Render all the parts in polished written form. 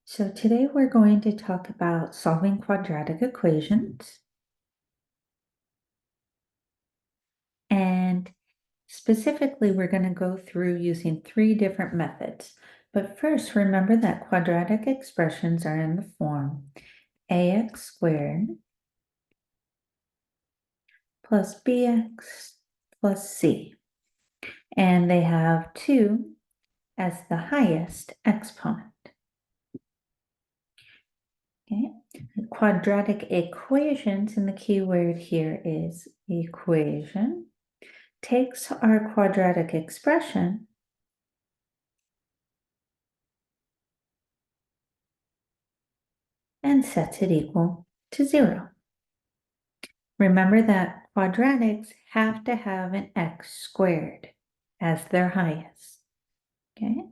So today we're going to talk about solving quadratic equations. And specifically, we're going to go through using three different methods. But first, remember that quadratic expressions are in the form ax squared plus bx plus c. And they have 2 as the highest exponent. Okay. Quadratic equations, and the key word here is equation, takes our quadratic expression and sets it equal to 0. Remember that quadratics have to have an x squared as their highest. Okay.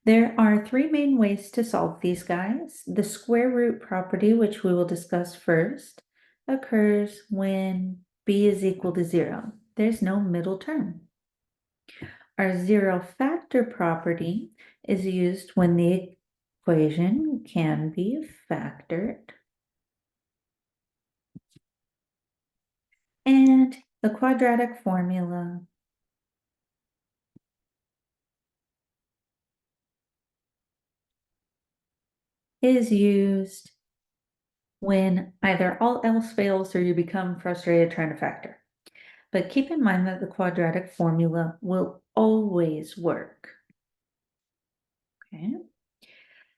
There are 3 main ways to solve these guys. The square root property, which we will discuss first, occurs when b is equal to 0. There's no middle term. Our zero factor property is used when the equation can be factored. And the quadratic formula is used when either all else fails or you become frustrated trying to factor. But keep in mind that the quadratic formula will always work. Okay.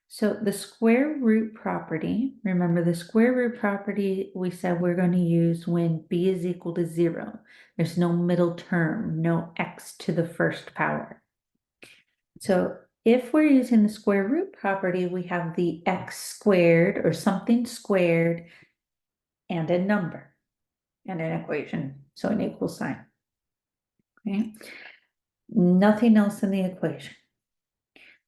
So the square root property, remember the square root property we said we're going to use when b is equal to 0. There's no middle term, no x to the first power. So if we're using the square root property, we have the x squared or something squared and a number and an equation, so an equal sign. Okay. Nothing else in the equation.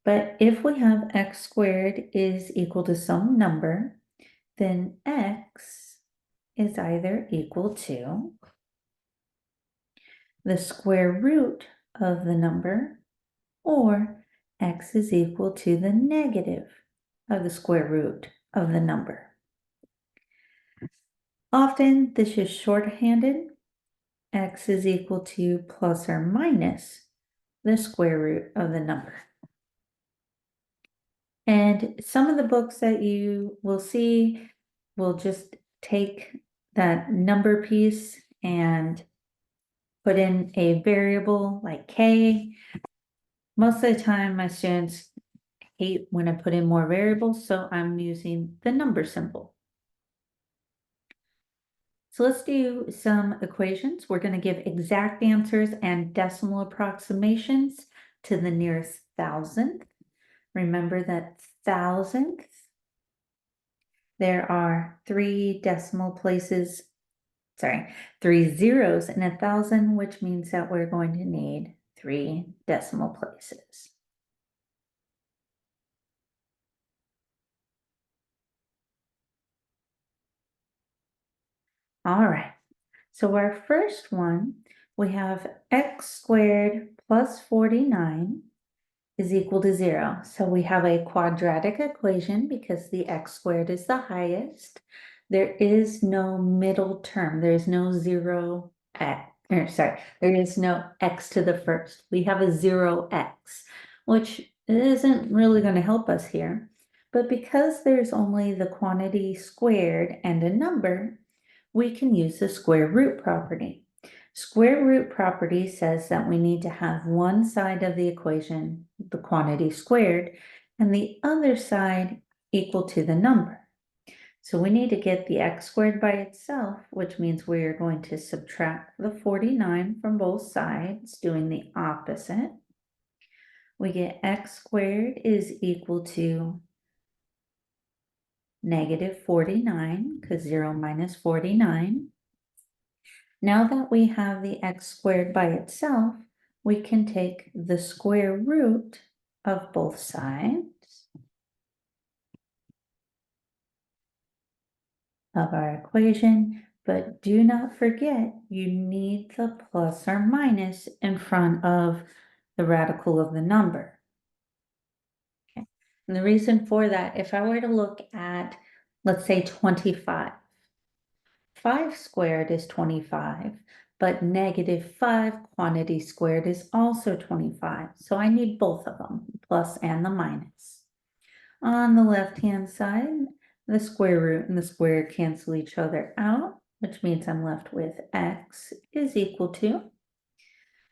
But if we have x squared is equal to some number, then x is either equal to the square root of the number, or x is equal to the negative of the square root of the number. Often this is shorthanded. X is equal to plus or minus the square root of the number. And some of the books that you will see will just take that number piece and put in a variable like k. Most of the time, my students hate when I put in more variables, so I'm using the number symbol. So let's do some equations. We're going to give exact answers and decimal approximations to the nearest thousandth. Remember that thousandth, there are 3 decimal places, 3 zeros in 1,000, which means that we're going to need 3 decimal places. All right, so our first one, we have x squared plus 49 is equal to 0. So we have a quadratic equation because the x squared is the highest. There is no middle term. There is no 0 x, there is no x to the first. We have a 0x, which isn't really going to help us here. But because there's only the quantity squared and a number, we can use the square root property. Square root property says that we need to have one side of the equation, the quantity squared, and the other side equal to the number. So we need to get the x squared by itself, which means we are going to subtract the 49 from both sides, doing the opposite. We get x squared is equal to negative 49, because 0 minus 49. Now that we have the x squared by itself, we can take the square root of both sides of our equation, but do not forget you need the plus or minus in front of the radical of the number. Okay. And the reason for that, if I were to look at, let's say 25, 5 squared is 25, but -5 quantity squared is also 25. So I need both of them, plus and the minus. On the left-hand side, the square root and the square cancel each other out, which means I'm left with x is equal to,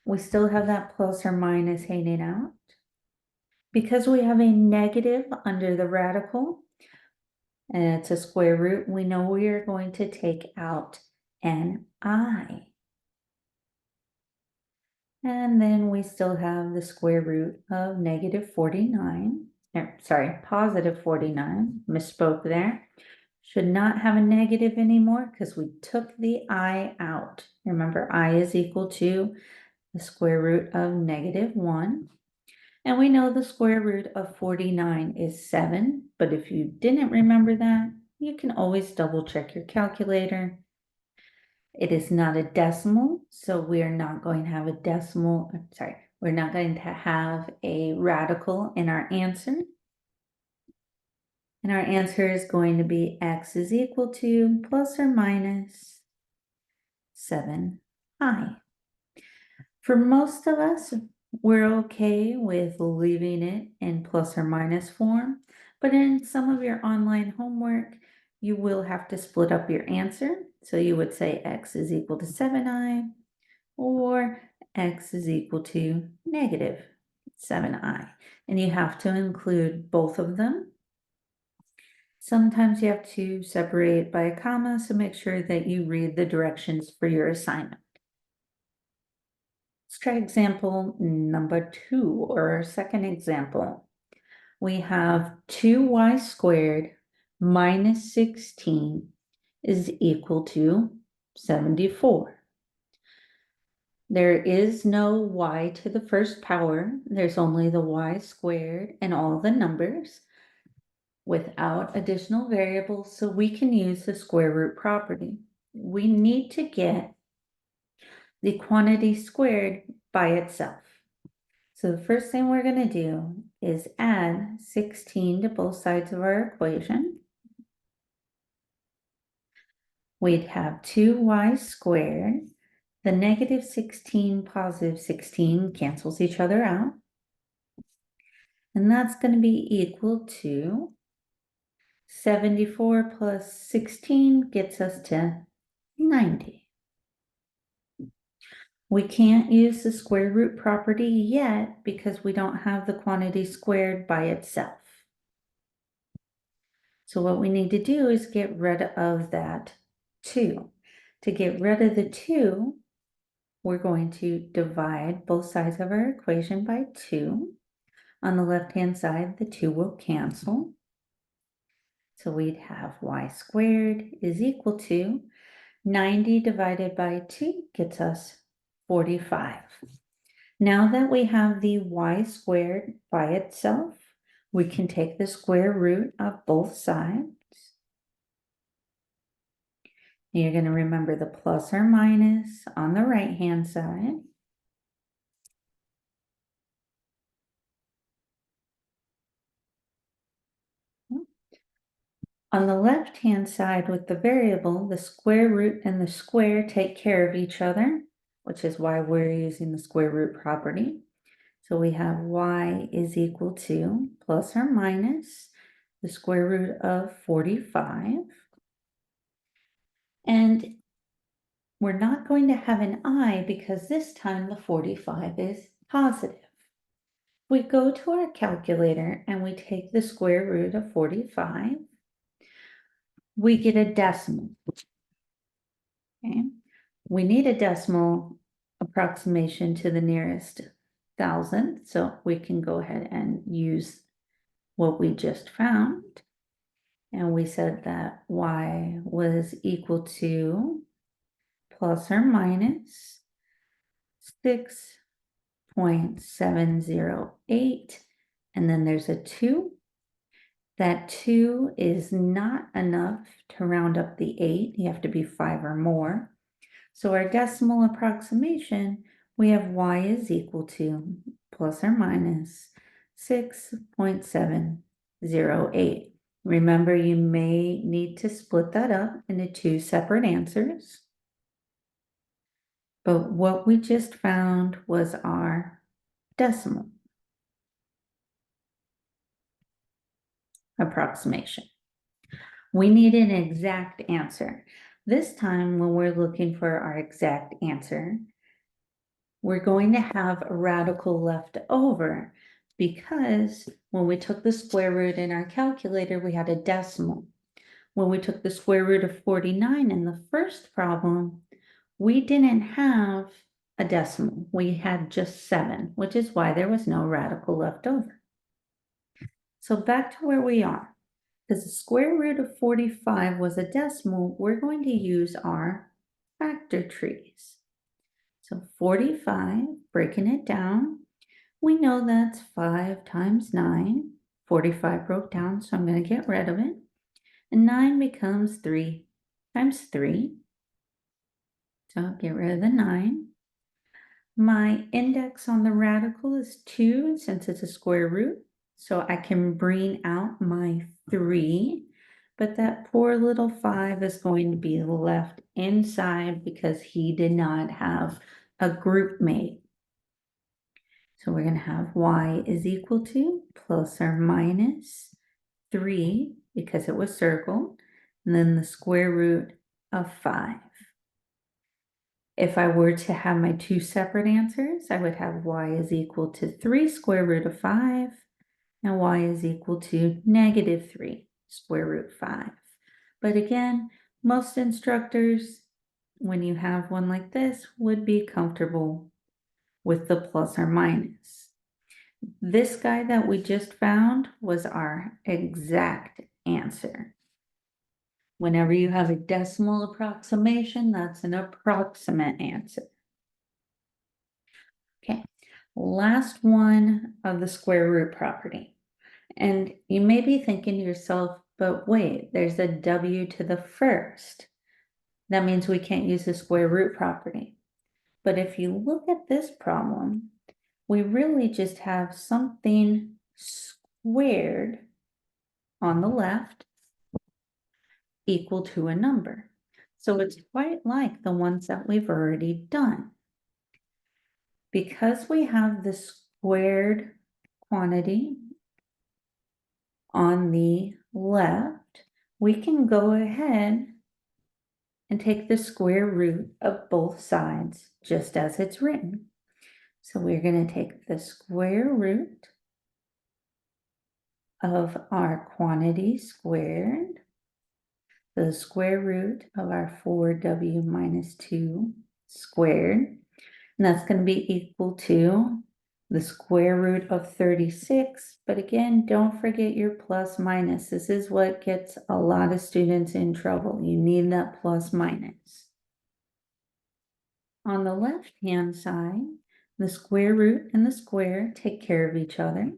we still have that plus or minus hanging out. Because we have a negative under the radical, and it's a square root, we know we are going to take out an I. And then we still have the square root of -49. Sorry, +49, misspoke there. Should not have a negative anymore because we took the I out. Remember, I is equal to the square root of -1. And we know the square root of 49 is 7, but if you didn't remember that, you can always double check your calculator. It is not a decimal, so we are not going to have a decimal, we're not going to have a radical in our answer. And our answer is going to be x is equal to plus or minus 7i. For most of us, we're okay with leaving it in plus or minus form, but in some of your online homework, you will have to split up your answer. So you would say x is equal to 7i, or x is equal to -7i. And you have to include both of them. Sometimes you have to separate by a comma, so make sure that you read the directions for your assignment. Let's try example number 2, or our second example. We have 2y squared minus 16 is equal to 74. There is no y to the first power. There's only the y squared and all the numbers without additional variables, so we can use the square root property. We need to get the quantity squared by itself. So the first thing we're going to do is add 16 to both sides of our equation. We'd have 2y squared. The -16, +16 cancels each other out. And that's going to be equal to 74 plus 16 gets us to 90. We can't use the square root property yet because we don't have the quantity squared by itself. So what we need to do is get rid of that 2. To get rid of the 2, we're going to divide both sides of our equation by 2. On the left-hand side, the 2 will cancel. So we'd have y squared is equal to 90 divided by 2 gets us 45. Now that we have the y squared by itself, we can take the square root of both sides. You're going to remember the plus or minus on the right-hand side. On the left-hand side with the variable, the square root and the square take care of each other, which is why we're using the square root property. So we have y is equal to plus or minus the square root of 45. And we're not going to have an I because this time the 45 is positive. We go to our calculator and we take the square root of 45. We get a decimal. Okay. We need a decimal approximation to the nearest thousandth, so we can go ahead and use what we just found. And we said that y was equal to plus or minus 6.708, and then there's a 2. That 2 is not enough to round up the 8. You have to be 5 or more. So our decimal approximation, we have y is equal to plus or minus 6.708. 0.08. Remember, you may need to split that up into two separate answers. But what we just found was our decimal approximation. We need an exact answer. This time, when we're looking for our exact answer, we're going to have a radical left over because when we took the square root in our calculator, we had a decimal. When we took the square root of 49 in the first problem, we didn't have a decimal. We had just 7, which is why there was no radical left over. So back to where we are. Because the square root of 45 was a decimal, we're going to use our factor trees. So 45, breaking it down, we know that's 5 times 9. 45 broke down, so I'm going to get rid of it. And 9 becomes 3 times 3. So I'll get rid of the 9. My index on the radical is 2 since it's a square root. So I can bring out my 3. But that poor little 5 is going to be left inside because he did not have a group mate. So we're going to have y is equal to plus or minus 3 because it was circled, and then the square root of 5. If I were to have my two separate answers, I would have y is equal to 3 square root of 5, and y is equal to negative 3 square root 5. But again, most instructors, when you have one like this, would be comfortable with the plus or minus. This guy that we just found was our exact answer. Whenever you have a decimal approximation, that's an approximate answer. Okay, last one of the square root property. And you may be thinking to yourself, but wait, there's a w to the first. That means we can't use the square root property. But if you look at this problem, we really just have something squared on the left equal to a number. So it's quite like the ones that we've already done. Because we have the squared quantity on the left, we can go ahead and take the square root of both sides just as it's written. So we're going to take the square root of our quantity squared, the square root of our 4w minus 2 squared, and that's going to be equal to the square root of 36. But again, don't forget your plus minus. This is what gets a lot of students in trouble. You need that plus minus. On the left-hand side, the square root and the square take care of each other,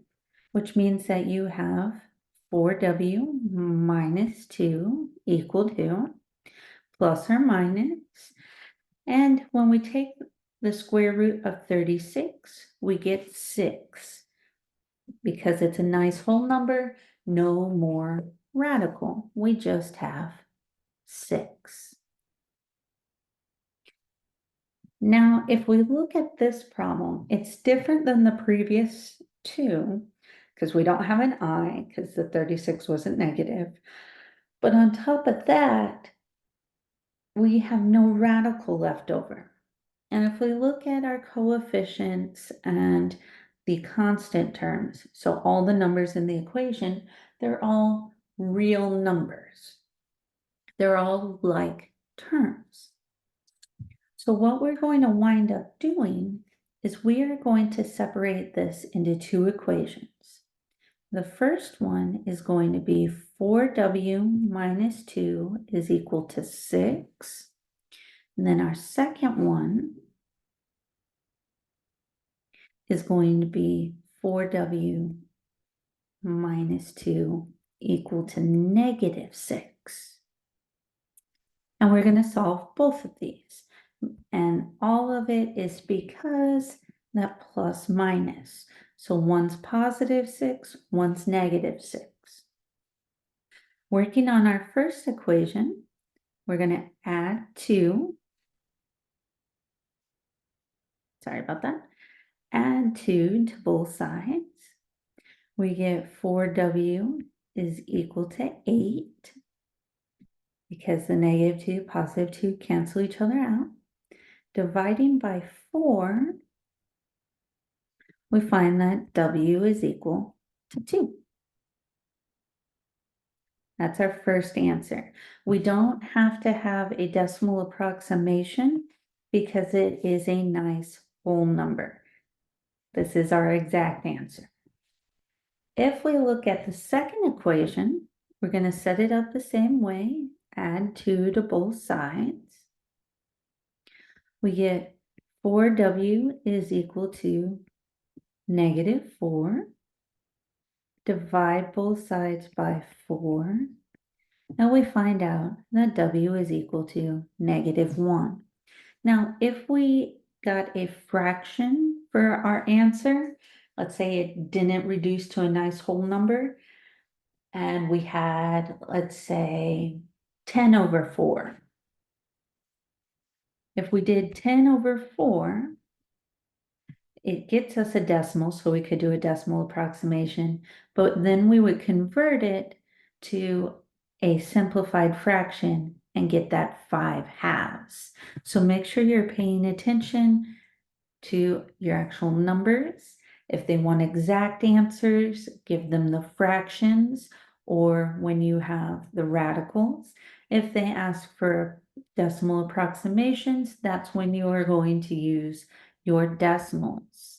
which means that you have 4w minus 2 equal to plus or minus. And when we take the square root of 36, we get 6. Because it's a nice whole number, no more radical. We just have 6. Now, if we look at this problem, it's different than the previous two because we don't have an I because the 36 wasn't negative. But on top of that, we have no radical left over. And if we look at our coefficients and the constant terms, so all the numbers in the equation, they're all real numbers. They're all like terms. So what we're going to wind up doing is we are going to separate this into two equations. The first one is going to be 4w minus 2 is equal to 6. And then our second one is going to be 4w minus 2 equal to negative 6. And we're going to solve both of these. And all of it is because that plus minus. So one's positive 6, one's negative 6. Working on our first equation, we're going to add 2. Sorry about that. Add 2 to both sides. We get 4w is equal to 8 because the -2, +2 cancel each other out. Dividing by 4, we find that w is equal to 2. That's our first answer. We don't have to have a decimal approximation because it is a nice whole number. This is our exact answer. If we look at the second equation, we're going to set it up the same way, add 2 to both sides. We get 4w is equal to -4. Divide both sides by 4. Now we find out that w is equal to -1. Now, if we got a fraction for our answer, let's say it didn't reduce to a nice whole number, and we had, let's say, 10/4. If we did 10/4, it gets us a decimal, so we could do a decimal approximation, but then we would convert it to a simplified fraction and get that 5/2. So make sure you're paying attention to your actual numbers. If they want exact answers, give them the fractions, or when you have the radicals. If they ask for decimal approximations, that's when you are going to use your decimals.